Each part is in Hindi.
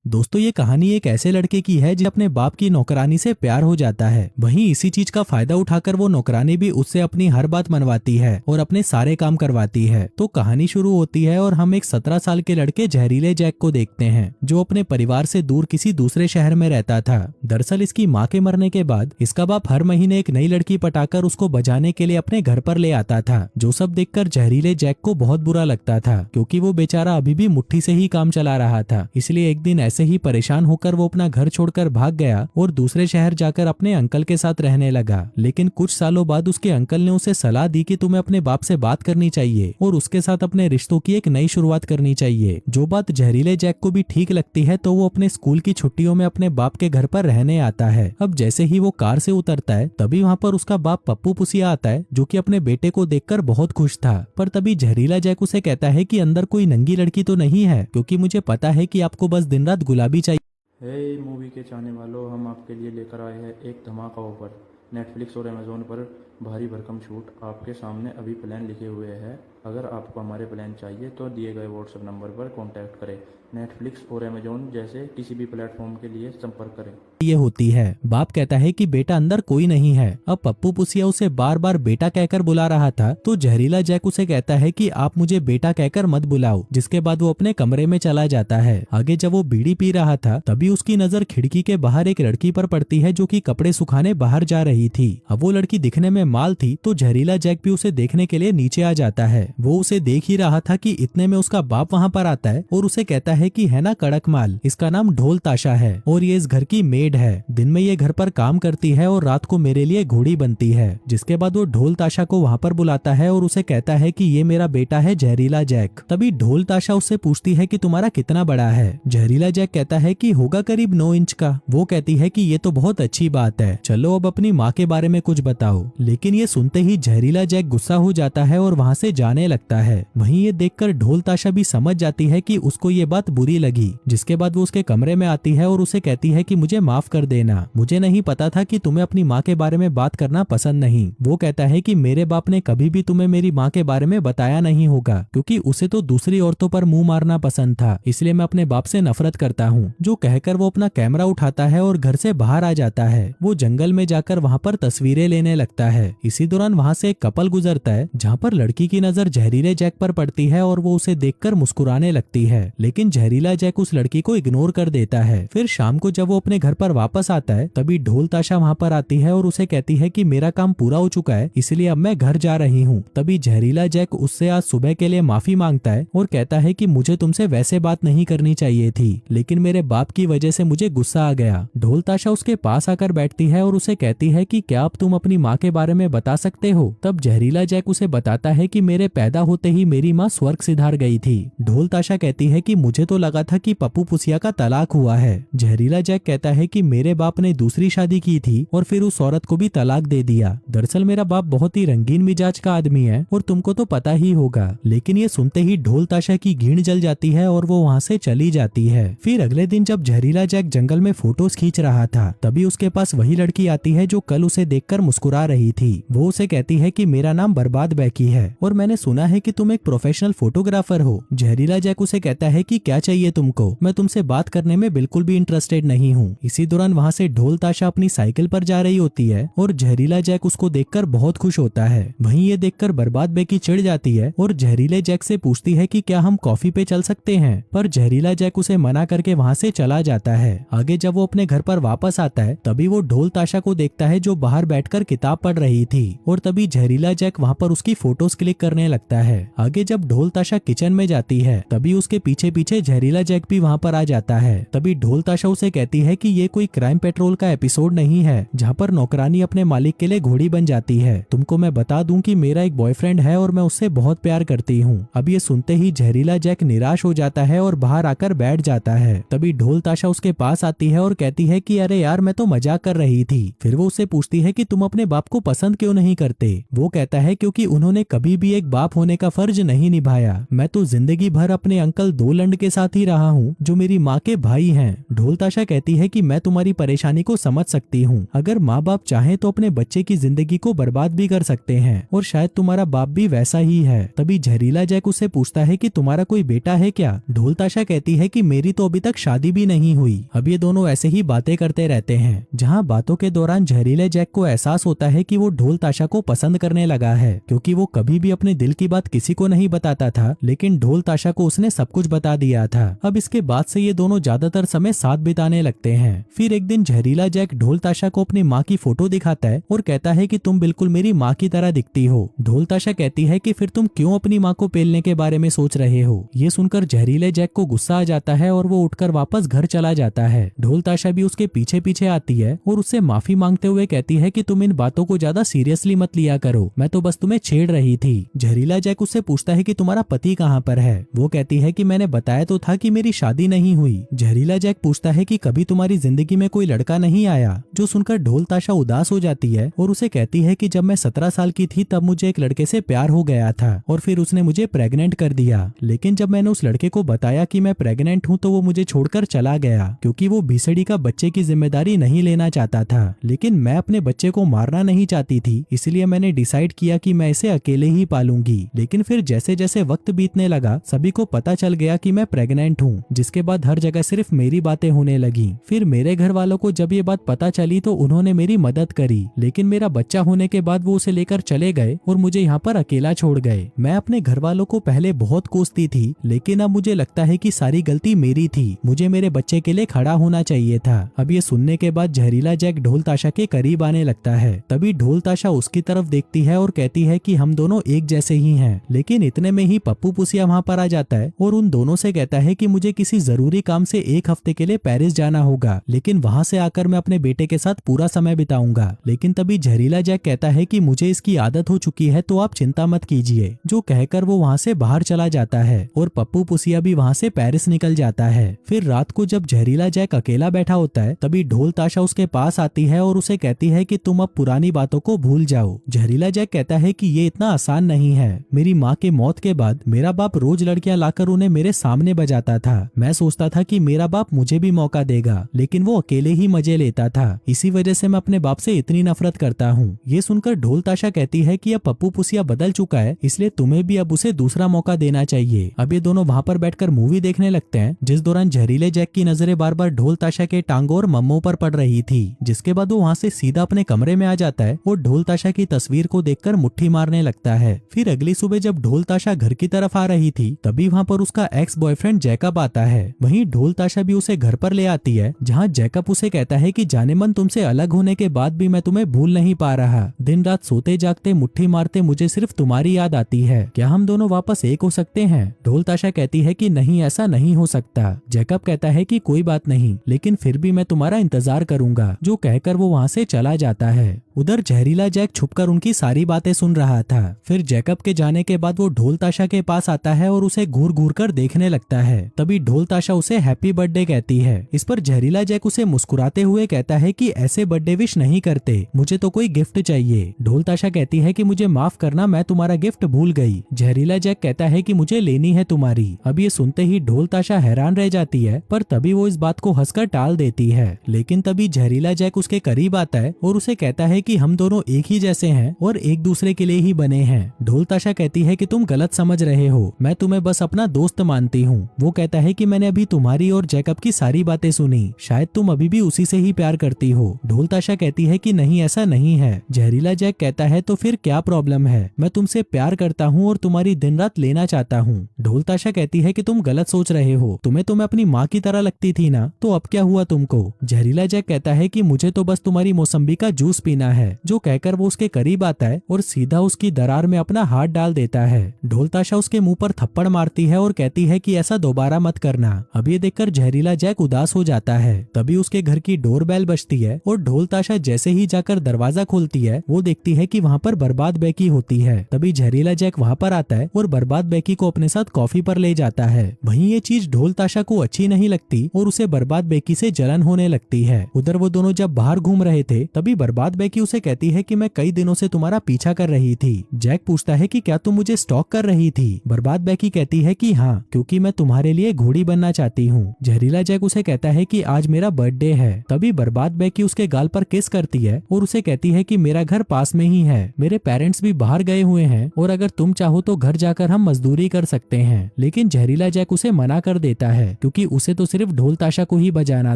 दोस्तों ये कहानी एक ऐसे लड़के की है जो अपने बाप की नौकरानी से प्यार हो जाता है। वहीं इसी चीज का फायदा उठाकर वो नौकरानी भी उससे अपनी हर बात मनवाती है और अपने सारे काम करवाती है। तो कहानी शुरू होती है और हम एक 17 साल के लड़के जहरीले जैक को देखते हैं जो अपने परिवार से दूर किसी दूसरे शहर में रहता था। दरअसल इसकी माँ के मरने के बाद इसका बाप हर महीने एक नई लड़की पटाकर उसको बजाने के लिए अपने घर पर ले आता था, जो सब देखकर जहरीले जैक को बहुत बुरा लगता था क्योंकि वो बेचारा अभी भी मुट्ठी से ही काम चला रहा था। इसलिए एक दिन ऐसे ही परेशान होकर वो अपना घर छोड़कर भाग गया और दूसरे शहर जाकर अपने अंकल के साथ रहने लगा। लेकिन कुछ सालों बाद उसके अंकल ने उसे सलाह दी कि तुम्हें अपने बाप से बात करनी चाहिए और उसके साथ अपने रिश्तों की एक नई शुरुआत करनी चाहिए। जो बात जहरीले जैक को भी ठीक लगती है तो वो अपने स्कूल की छुट्टियों में अपने बाप के घर पर रहने आता है। अब जैसे ही वो कार से उतरता है तभी वहाँ पर उसका बाप पप्पू पुसिया आता है जो कि अपने बेटे को देखकर बहुत खुश था। पर तभी जहरीला जैक उसे कहता है कि अंदर कोई नंगी लड़की तो नहीं है, क्योंकि मुझे पता है कि आपको बस दिन रात गुलाबी चाहिए। हे मूवी के चाहने वालों, हम आपके लिए लेकर आए हैं एक धमाका ऑफर। नेटफ्लिक्स और अमेजोन पर भारी भरकम छूट आपके सामने अभी प्लान लिखे हुए हैं। अगर आपको हमारे प्लान चाहिए तो दिए गए व्हाट्सएप नंबर पर कांटेक्ट करें। नेटफ्लिक्स और अमेजोन जैसे किसी भी प्लेटफॉर्म के लिए संपर्क करें। ये होती है। बाप कहता है कि बेटा अंदर कोई नहीं है। अब पप्पू पुसिया उसे बार बार बेटा कहकर बुला रहा था तो जहरीला जैक उसे कहता है कि आप मुझे बेटा कहकर मत बुलाओ, जिसके बाद वो अपने कमरे में चला जाता है। आगे जब वो बीड़ी पी रहा था तभी उसकी नजर खिड़की के बाहर एक लड़की पर पड़ती है जो कि कपड़े सुखाने बाहर जा रही थी। अब वो लड़की दिखने में माल थी तो जहरीला जैक भी उसे देखने के लिए नीचे आ जाता है। वो उसे देख ही रहा था कि इतने में उसका बाप वहाँ पर आता है और उसे कहता है कि है ना कड़क माल, इसका नाम ढोल ताशा है और ये इस घर की मेड है। दिन में ये घर पर काम करती है और रात को मेरे लिए घोड़ी बनती है। जिसके बाद वो ढोल ताशा को वहाँ पर बुलाता है और उसे कहता है कि ये मेरा बेटा है जहरीला जैक। तभी ढोल ताशा उससे पूछती है कि तुम्हारा कितना बड़ा है। जहरीला जैक कहता है कि होगा करीब 9 इंच का। वो कहती है कि ये तो बहुत अच्छी बात है, चलो अब अपनी माँ के बारे में कुछ बताओ। लेकिन ये सुनते ही जहरीला जैक गुस्सा हो जाता है और वहाँ से जाने लगता है। वहीं ये देखकर ढोल ताशा भी समझ जाती है कि उसको ये बात बुरी लगी। जिसके बाद वो उसके कमरे में आती है और उसे कहती है कि मुझे माफ कर देना, मुझे नहीं पता था कि तुम्हें अपनी माँ के बारे में बात करना पसंद नहीं। वो कहता है कि मेरे बाप ने कभी भी तुम्हें मेरी माँ के बारे में बताया नहीं होगा, क्योंकि उसे तो दूसरी औरतों पर मुंह मारना पसंद था, इसलिए मैं अपने बाप से नफरत करता हूँ। जो कहकर वो अपना कैमरा उठाता है और घर से बाहर आ जाता है। वो जंगल में जाकर वहाँ पर तस्वीरें लेने लगता है। इसी दौरान वहाँ से एक कपल गुजरता है जहाँ पर लड़की की नजर जहरीले जैक पर पड़ती है और वो उसे देखकर मुस्कुराने लगती है। लेकिन जहरीला जैक उस लड़की को इग्नोर कर देता है। फिर शाम को जब वो अपने घर पर वापस आता है तभी ढोल ताशा वहाँ पर आती है और उसे कहती है कि मेरा काम पूरा हो चुका है, इसलिए अब मैं घर जा रही हूँ। तभी जहरीला जैक उससे आज सुबह के लिए माफी मांगता है और कहता है कि मुझे तुमसे वैसे बात नहीं करनी चाहिए थी, लेकिन मेरे बाप की वजह से मुझे गुस्सा आ गया। ढोल ताशा उसके पास आकर बैठती है और उसे कहती है कि क्या अब तुम अपनी माँ के बारे में बता सकते हो। तब जहरीला जैक उसे बताता है कि मेरे पैदा होते ही मेरी माँ स्वर्ग सिधार गई थी। ढोल ताशा कहती है कि मुझे तो लगा था कि पप्पू पुसिया का तलाक हुआ है। जहरीला जैक कहता है कि मेरे बाप ने दूसरी शादी की थी और फिर उस औरत को भी तलाक दे दिया। दरअसल मेरा बाप बहुत ही रंगीन मिजाज का आदमी है और तुमको तो पता ही होगा। लेकिन ये सुनते ही ढोल ताशा की घीण जल जाती है और वो वहाँ से चली जाती है। फिर अगले दिन जब जहरीला जैक जंगल में फोटोज खींच रहा था तभी उसके पास वही लड़की आती है जो कल उसे देखकर मुस्कुरा रही थी। वो उसे कहती है कि मेरा नाम बर्बाद बैकी है और मैंने सुना है कि तुम एक प्रोफेशनल फोटोग्राफर हो। जहरीला जैक उसे कहता है कि क्या चाहिए तुमको, मैं तुमसे बात करने में बिल्कुल भी इंटरेस्टेड नहीं हूँ। इसी दौरान वहाँ से ढोल ताशा अपनी साइकिल पर जा रही होती है और जहरीला जैक उसको देखकर बहुत खुश होता है। वहीं ये देखकर बर्बाद बेकी चिढ़ जाती है और जहरीले जैक से पूछती है कि क्या हम कॉफी पे चल सकते हैं, पर जहरीला जैक उसे मना करके वहाँ से चला जाता है। आगे जब वो अपने घर पर वापस आता है तभी वो ढोल ताशा को देखता है जो बाहर बैठकर किताब पढ़ रही थी और तभी जहरीला जैक वहाँ पर उसकी फोटोज क्लिक करने लगता है। आगे जब ढोल ताशा किचन में जाती है तभी उसके पीछे पीछे जहरीला जैक भी वहाँ पर आ जाता है। तभी ढोल ताशा उसे कहती है कि ये कोई क्राइम पेट्रोल का एपिसोड नहीं है जहाँ पर नौकरानी अपने मालिक के लिए घोड़ी बन जाती है। तुमको मैं बता दूं कि मेरा एक बॉयफ्रेंड है और मैं उससे बहुत प्यार करती हूँ। अब ये सुनते ही जहरीला जैक निराश हो जाता है और बाहर आकर बैठ जाता है। तभी ढोल ताशा उसके पास आती है और कहती है कि अरे यार मैं तो मजाक कर रही थी। फिर वो उससे पूछती है कि तुम अपने बाप को पसंद क्यों नहीं करते। वो कहता है क्योंकि उन्होंने कभी भी एक बाप बाप होने का फर्ज नहीं निभाया। मैं तो जिंदगी भर अपने अंकल दो लंड के साथ ही रहा हूँ जो मेरी माँ के भाई हैं। ढोल ताशा कहती है कि मैं तुम्हारी परेशानी को समझ सकती हूँ। अगर माँ बाप चाहें तो अपने बच्चे की जिंदगी को बर्बाद भी कर सकते हैं और शायद तुम्हारा बाप भी वैसा ही है। तभी जहरीला जैक उससे पूछता है कि तुम्हारा कोई बेटा है क्या? ढोल ताशा कहती है कि मेरी तो अभी तक शादी भी नहीं हुई। अब ये दोनों ऐसे ही बातें करते रहते हैं, जहाँ बातों के दौरान जहरीले जैक को एहसास होता है कि वो ढोल ताशा को पसंद करने लगा है, क्योंकि वो कभी भी अपने दिल की बात किसी को नहीं बताता था, लेकिन ढोल ताशा को उसने सब कुछ बता दिया था। अब इसके बाद से ये दोनों ज्यादातर समय साथ बिताने लगते हैं। फिर एक दिन जहरीला जैक ढोल ताशा को अपनी माँ की फोटो दिखाता है और कहता है कि तुम बिल्कुल मेरी माँ की तरह दिखती हो। ढोल ताशा कहती है कि फिर तुम क्यों अपनी माँ को पेलने के बारे में सोच रहे हो? ये सुनकर जहरीले जैक को गुस्सा आ जाता है और वो उठकर वापस घर चला जाता है। ढोल ताशा भी उसके पीछे पीछे आती है और उससे माफी मांगते हुए कहती है कि तुम इन बातों को ज्यादा सीरियसली मत लिया करो, मैं तो बस तुम्हें छेड़ रही थी। जहरीला जैक उससे पूछता है कि तुम्हारा पति कहाँ पर है? वो कहती है कि मैंने बताया तो था कि मेरी शादी नहीं हुई। जहरीला जैक पूछता है कि कभी तुम्हारी जिंदगी में कोई लड़का नहीं आया? जो सुनकर ढोल ताशा उदास हो जाती है और उसे कहती है कि जब मैं 17 साल की थी तब मुझे एक लड़के से प्यार हो गया था और फिर उसने मुझे प्रेग्नेंट कर दिया, लेकिन जब मैंने उस लड़के को बताया कि मैं प्रेग्नेंट हूँ तो वो मुझे छोड़कर चला गया, क्योंकि वो भीसड़ी का बच्चे की जिम्मेदारी नहीं लेना चाहता था। लेकिन मैं अपने बच्चे को मारना नहीं चाहती थी, इसलिए मैंने डिसाइड किया कि मैं इसे अकेले ही पालूंगी। लेकिन फिर जैसे जैसे वक्त बीतने लगा सभी को पता चल गया कि मैं प्रेग्नेंट हूँ, जिसके बाद हर जगह सिर्फ मेरी बातें होने लगी। फिर मेरे घर वालों को जब ये बात पता चली तो उन्होंने मेरी मदद करी, लेकिन मेरा बच्चा होने के बाद वो उसे लेकर चले गए और मुझे यहाँ पर अकेला छोड़ गए। मैं अपने घर वालों को पहले बहुत कोसती थी, लेकिन अब मुझे लगता है कि सारी गलती मेरी थी, मुझे मेरे बच्चे के लिए खड़ा होना चाहिए था। अब ये सुनने के बाद जहरीला जैक ढोल ताशा के करीब आने लगता है। तभी ढोल ताशा उसकी तरफ देखती है और कहती है कि हम दोनों एक जैसे ही हैं। लेकिन इतने में ही पप्पू पुसिया वहाँ पर आ जाता है और उन दोनों से कहता है कि मुझे किसी जरूरी काम से 1 हफ्ते के लिए पेरिस जाना होगा, लेकिन वहाँ से आकर मैं अपने बेटे के साथ पूरा समय बिताऊंगा। लेकिन तभी जहरीला जैक कहता है कि मुझे इसकी आदत हो चुकी है तो आप चिंता मत कीजिए। जो कहकर वो वहाँ से बाहर चला जाता है और पप्पू पुसिया भी वहाँ से पेरिस निकल जाता है। फिर रात को जब जहरीला जैक अकेला बैठा होता है तभी ढोल ताशा उसके पास आती है और उसे कहती है कि तुम अब पुरानी बातों को भूल जाओ। जहरीला जैक कहता है कि ये इतना आसान नहीं है। मेरी माँ के मौत के बाद मेरा बाप रोज लड़कियां लाकर उन्हें मेरे सामने बजाता था। मैं सोचता था कि मेरा बाप मुझे भी मौका देगा, लेकिन वो अकेले ही मजे लेता था। इसी वजह से मैं अपने बाप से इतनी नफरत करता हूँ। ये सुनकर ढोल ताशा कहती है कि अब पप्पू पुसिया बदल चुका है, इसलिए तुम्हें भी अब उसे दूसरा मौका देना चाहिए। अब ये दोनों वहाँ पर बैठकर मूवी देखने लगते हैं, जिस दौरान जहरीले जैक की नजरें बार बार ढोल ताशा के टांगों और मम्मों पर पड़ रही थी। जिसके बाद वो वहाँ से सीधा अपने कमरे में आ जाता है और ढोल ताशा की तस्वीर को देखकर मुट्ठी मारने लगता है। फिर अगली सुबह जब ढोल ताशा घर की तरफ आ रही थी तभी वहाँ पर उसका एक्स बॉयफ्रेंड जैकब आता है। वहीं ढोल ताशा भी उसे घर पर ले आती है, जहाँ जैकब उसे कहता है कि जाने मन तुमसे अलग होने के बाद भी मैं तुम्हें भूल नहीं पा रहा। दिन रात सोते जागते मुट्ठी मारते मुझे सिर्फ तुम्हारी याद आती है। क्या हम दोनों वापस एक हो सकते हैं? ढोल ताशा कहती है कि नहीं, ऐसा नहीं हो सकता। जैकब कहता है कि कोई बात नहीं, लेकिन फिर भी मैं तुम्हारा इंतजार करूंगा। जो कहकर वो वहाँ से चला जाता है। उधर जहरीला जैक छुपकर उनकी सारी बातें सुन रहा था। फिर जैकब के जाने के बाद वो ढोल ताशा के पास आता है और उसे घूर घूर कर देखने लगता है। तभी ढोल ताशा उसे हैप्पी बर्थडे कहती है। इस पर जहरीला जैक उसे मुस्कुराते हुए कहता है कि ऐसे बर्थडे विश नहीं करते, मुझे तो कोई गिफ्ट चाहिए। ढोल ताशा कहती है कि मुझे माफ करना, मैं तुम्हारा गिफ्ट भूल गई। जहरीला जैक कहता है कि मुझे लेनी है तुम्हारी। अब ये सुनते ही ढोल ताशा हैरान रह जाती है, पर तभी वो इस बात को हंसकर टाल देती है। लेकिन तभी जहरीला जैक उसके करीब आता है और उसे कहता है कि हम दोनों एक ही जैसे हैं और एक दूसरे के लिए ही बने हैं। ढोल ताशा कहती है कि तुम गलत समझ रहे हो, मैं तुम्हें बस अपना दोस्त मानती हूँ। वो कहता है कि मैंने अभी तुम्हारी और जैकब की सारी बातें सुनी, शायद तुम अभी भी उसी से ही प्यार करती हो। ढोल ताशा कहती है कि नहीं, ऐसा नहीं है। जहरीला जैक कहता है तो फिर क्या प्रॉब्लम है, मैं तुमसे प्यार करता हूँ और तुम्हारी दिन रात लेना चाहता हूँ। ढोल ताशा कहती है कि तुम गलत सोच रहे हो, तुम्हें तो मैं अपनी माँ की तरह लगती थी ना, तो अब क्या हुआ तुमको? जहरीला जैक कहता है कि मुझे तो बस तुम्हारी मौसम्बी का जूस पीना है। जो कहकर वो उसके करीब आता है और सीधा उसकी दरार में अपना हाथ डाल देता है। ढोल ताशा उसके मुंह पर थप्पड़ मारती है और कहती है कि ऐसा दोबारा मत करना। अब ये देखकर जहरीला जैक उदास हो जाता है। तभी उसके घर की डोरबेल बजती है और ढोल ताशा जैसे ही जाकर दरवाजा खोलती है वो देखती है कि वहाँ पर बर्बाद बेकी होती है। तभी जहरीला जैक वहाँ पर आता है और बर्बाद बेकी को अपने साथ कॉफी पर ले जाता है। वहीं ये चीज ढोल ताशा को अच्छी नहीं लगती और उसे बर्बाद बेकी से जलन होने लगती है। उधर वो दोनों जब बाहर घूम रहे थे तभी बर्बाद बेकी उसे कहती है कि मैं कई दिनों से तुम्हारा पीछा कर रही थी। जैक पूछता है कि क्या तुम मुझे स्टॉक कर रही थी? बर्बाद बेकी कहती है कि हाँ, क्योंकि मैं तुम्हारे लिए घोड़ी बनना चाहती हूँ। जहरीला जैक उसे कहता है कि आज मेरा बर्थडे है। तभी बर्बाद बेकी उसके गाल पर किस करती है और उसे कहती है कि मेरा घर पास में ही है, मेरे पेरेंट्स भी बाहर गए हुए हैं और अगर तुम चाहो तो घर जाकर हम मजदूरी कर सकते हैं। लेकिन जहरीला जैक उसे मना कर देता है क्योंकि उसे तो सिर्फ ढोल ताशा को ही बजाना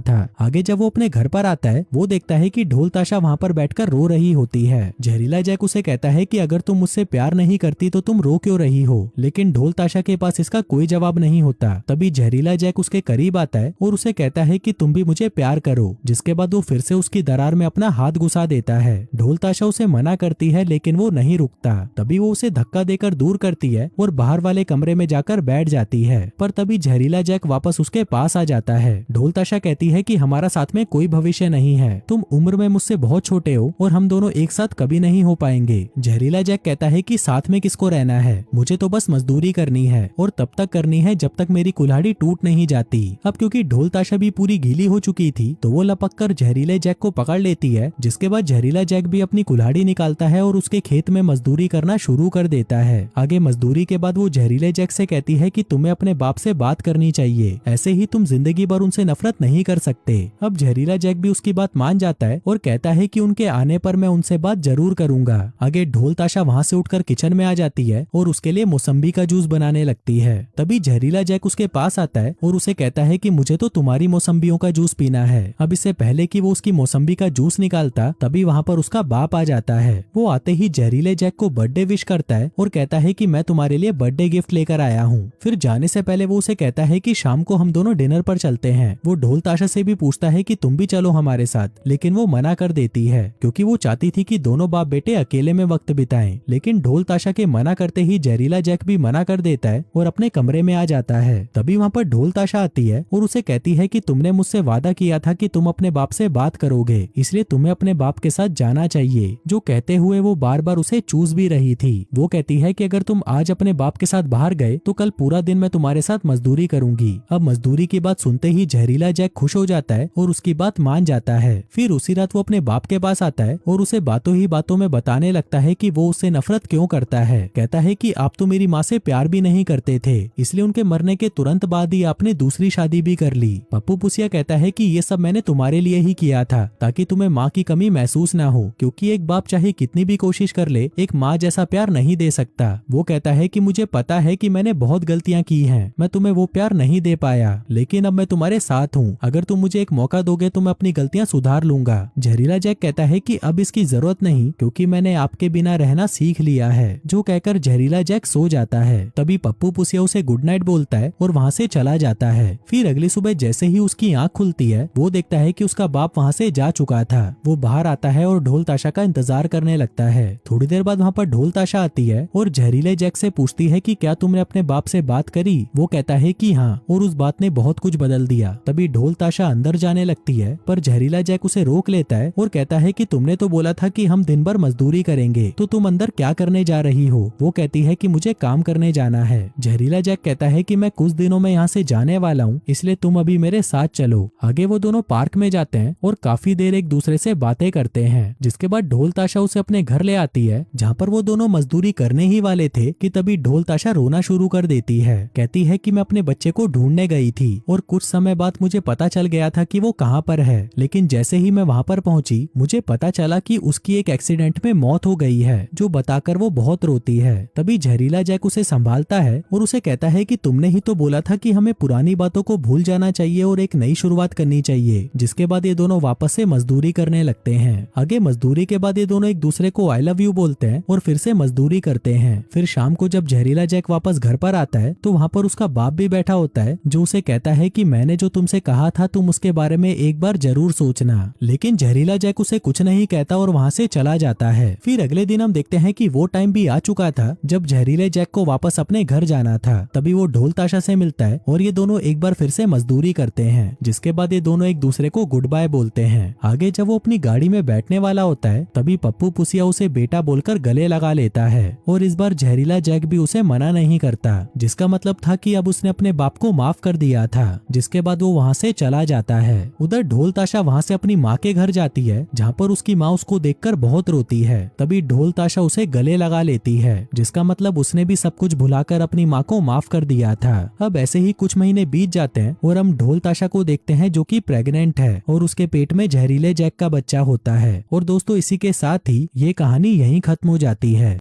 था। आगे जब वो अपने घर पर आता है वो देखता है कि ढोल ताशा वहाँ पर बैठकर रो रही होती है। जहरीला जैक उसे कहता है कि अगर तुम मुझसे प्यार नहीं करती तो तुम रो क्यों रही हो, लेकिन ढोल ताशा के पास इसका कोई जवाब नहीं होता। तभी जहरीला जैक उसके करीब आता है और उसे कहता है कि तुम भी मुझे प्यार करो, जिसके बाद वो फिर से उसकी दरार में अपना हाथ घुसा देता है। ढोल ताशा उसे मना करती है लेकिन वो नहीं रुकता। तभी वो उसे धक्का देकर दूर करती है और बाहर वाले कमरे में जाकर बैठ जाती है। पर तभी जहरीला जैक वापस उसके पास आ जाता है। ढोल ताशा कहती है कि हमारा साथ में कोई भविष्य नहीं है, तुम उम्र में मुझसे बहुत छोटे हो और हम दोनों एक साथ कभी नहीं हो पाएंगे। जहरीला जैक कहता है कि साथ में किसको रहना है, मुझे तो बस मजदूरी करनी है और तब तक करनी है जब तक मेरी कुल्हाड़ी टूट नहीं जाती। अब क्योंकि ढोल ताशा भी पूरी गीली हो चुकी थी तो वो लपक कर जहरीले जैक को पकड़ लेती है, जिसके बाद जहरीला जैक भी अपनी कुल्हाड़ी निकालता है और उसके खेत में मजदूरी करना शुरू कर देता है। आगे मजदूरी के बाद वो जहरीले जैक से कहती है कि तुम्हें अपने बाप से बात करनी चाहिए, ऐसे ही तुम जिंदगी भर उनसे नफरत नहीं कर सकते। अब जहरीला जैक भी उसकी बात मान जाता है और कहता है कि उनके आने पर मैं उनसे बात जरूर करूंगा। आगे ढोल ताशा वहाँ से उठकर किचन में आ जाती है और उसके लिए मौसम्बी का जूस बनाने लगती है। तभी जहरीला जैक उसके पास आता है और उसे कहता है कि मुझे तो तुम्हारी मौसम्बियों का जूस पीना है। अब इससे पहले कि वो उसकी मौसम्बी का जूस निकालता तभी वहाँ पर उसका बाप आ जाता है। वो आते ही जहरीले जैक को बर्थडे विश करता है और कहता है कि मैं तुम्हारे लिए बर्थडे गिफ्ट लेकर आया हूँ। फिर जाने से पहले वो उसे कहता है कि शाम को हम दोनों डिनर पर चलते हैं। वो ढोल ताशा से भी पूछता है कि तुम भी चलो हमारे साथ, लेकिन वो मना कर देती है क्योंकि वो चाहती थी कि दोनों बाप बेटे अकेले में वक्त बिताएं। लेकिन ढोल ताशा के मना करते ही जहरीला जैक भी मना कर देता है और अपने कमरे में आ जाता है। तभी वहाँ पर ढोल ताशा आती है और उसे कहती है कि तुमने मुझसे वादा किया था कि तुम अपने बाप से बात करोगे, इसलिए तुम्हें अपने बाप के साथ जाना चाहिए। जो कहते हुए वो बार बार उसे चूस भी रही थी। वो कहती है कि अगर तुम आज अपने बाप के साथ बाहर गए तो कल पूरा दिन मैं तुम्हारे साथ मजदूरी करूंगी। अब मजदूरी की बात सुनते ही जहरीला जैक खुश हो जाता है और उसकी बात मान जाता है। फिर उसी रात वो अपने बाप के पास आता है और उसे बातों ही बातों में बताने लगता है कि वो उससे नफरत क्यों करता है। कहता है कि आप तो मेरी माँ से प्यार भी नहीं करते थे, इसलिए उनके मरने के तुरंत बाद ही आपने दूसरी शादी भी कर ली। पप्पू पुसिया कहता है कि ये सब मैंने तुम्हारे लिए ही किया था ताकि तुम्हें माँ की कमी महसूस ना हो, क्योंकि एक बाप चाहे कितनी भी कोशिश कर ले एक माँ जैसा प्यार नहीं दे सकता। वो कहता है कि मुझे पता है कि मैंने बहुत गलतियाँ की हैं, मैं तुम्हें वो प्यार नहीं दे पाया, लेकिन अब मैं तुम्हारे साथ हूँ। अगर तुम मुझे एक मौका दोगे तो मैं अपनी गलतियाँ सुधार लूंगा। जहरीला जैक कहता है कि अब इसकी जरूरत नहीं, क्योंकि मैंने आपके बिना रहना सीख लिया है। जो कहकर जहरीला जैक सो जाता है। तभी पप्पू पुसिया उसे गुड नाइट बोलता है और वहाँ से चला जाता है। फिर अगली सुबह जैसे ही उसकी आंख खुलती है वो देखता है कि उसका बाप वहाँ से जा चुका था। वो बाहर आता है और ढोल ताशा का इंतजार करने लगता है। थोड़ी देर बाद वहाँ पर ढोल ताशा आती है और जहरीले जैक से पूछती है कि क्या तुमने अपने बाप से बात करी। वो कहता है कि हाँ, और उस बात ने बहुत कुछ बदल दिया। तभी ढोल ताशा अंदर जाने लगती है पर जहरीला जैक उसे रोक लेता है और कहता है कि तुमने तो बोला था कि हम दिन भर मजदूरी करेंगे, तो तुम अंदर क्या करने जा रही हो। वो कहती है कि मुझे काम करने जाना है। जहरीला जैक कहता है कि मैं कुछ दिनों में यहाँ से जाने वाला हूँ, इसलिए तुम अभी मेरे साथ चलो। आगे वो दोनों पार्क में जाते हैं और काफी देर एक दूसरे से बातें करते हैं, जिसके बाद ढोल ताशा उसे अपने घर ले आती है जहाँ पर वो दोनों मजदूरी करने ही वाले थे कि तभी ढोल ताशा रोना शुरू कर देती है। कहती है कि मैं अपने बच्चे को ढूंढने गई थी और कुछ समय बाद मुझे पता चल गया था कि वो कहाँ पर है, लेकिन जैसे ही मैं वहाँ पर पहुंची मुझे पता चला कि उसकी एक एक्सीडेंट में मौत हो गई है, जो बताकर वो बहुत रोती है। तभी जहरीला जैक उसे संभालता है और उसे कहता है कि तुमने ही तो बोला था कि हमें पुरानी बातों को भूल जाना चाहिए और एक नई शुरुआत करनी चाहिए। जिसके बाद ये दोनों वापस से मजदूरी करने लगते हैं। आगे मजदूरी के बाद ये दोनों एक दूसरे को आई लव यू बोलते हैं और फिर से मजदूरी करते हैं। फिर शाम को जब जहरीला जैक वापस घर पर आता है तो वहाँ पर उसका बाप भी बैठा होता है, जो उसे कहता है कि मैंने जो तुमसे कहा था तुम उसके बारे में एक बार जरूर सोचना। लेकिन जहरीला जैक उसे कुछ नहीं कहता और वहाँ से चला जाता है। फिर अगले दिन हम देखते हैं कि वो टाइम भी आ चुका था जब जहरीले जैक को वापस अपने घर जाना था। तभी वो ढोल ताशा से मिलता है और ये दोनों एक बार फिर से मजदूरी करते हैं, जिसके बाद ये दोनों एक दूसरे को गुड बाय बोलते हैं। आगे जब वो अपनी गाड़ी में बैठने वाला होता है तभी पप्पू पुसिया उसे बेटा बोलकर गले लगा लेता है और इस बार जहरीला जैक भी उसे मना नहीं करता, जिसका मतलब था कि अब उसने अपने बाप को माफ कर दिया था। जिसके बाद वो वहाँ से चला जाता है। उधर ढोल ताशा वहाँ से अपनी माँ के घर जाती है, जहाँ पर उसकी माँ उसको देखकर बहुत रोती है। तभी ढोल ताशा उसे गले लगा लेती जाती है, जिसका मतलब उसने भी सब कुछ भुलाकर अपनी माँ को माफ कर दिया था। अब ऐसे ही कुछ महीने बीत जाते हैं और हम ढोल ताशा को देखते हैं जो कि प्रेग्नेंट है और उसके पेट में जहरीले जैक का बच्चा होता है। और दोस्तों इसी के साथ ही ये कहानी यहीं खत्म हो जाती है।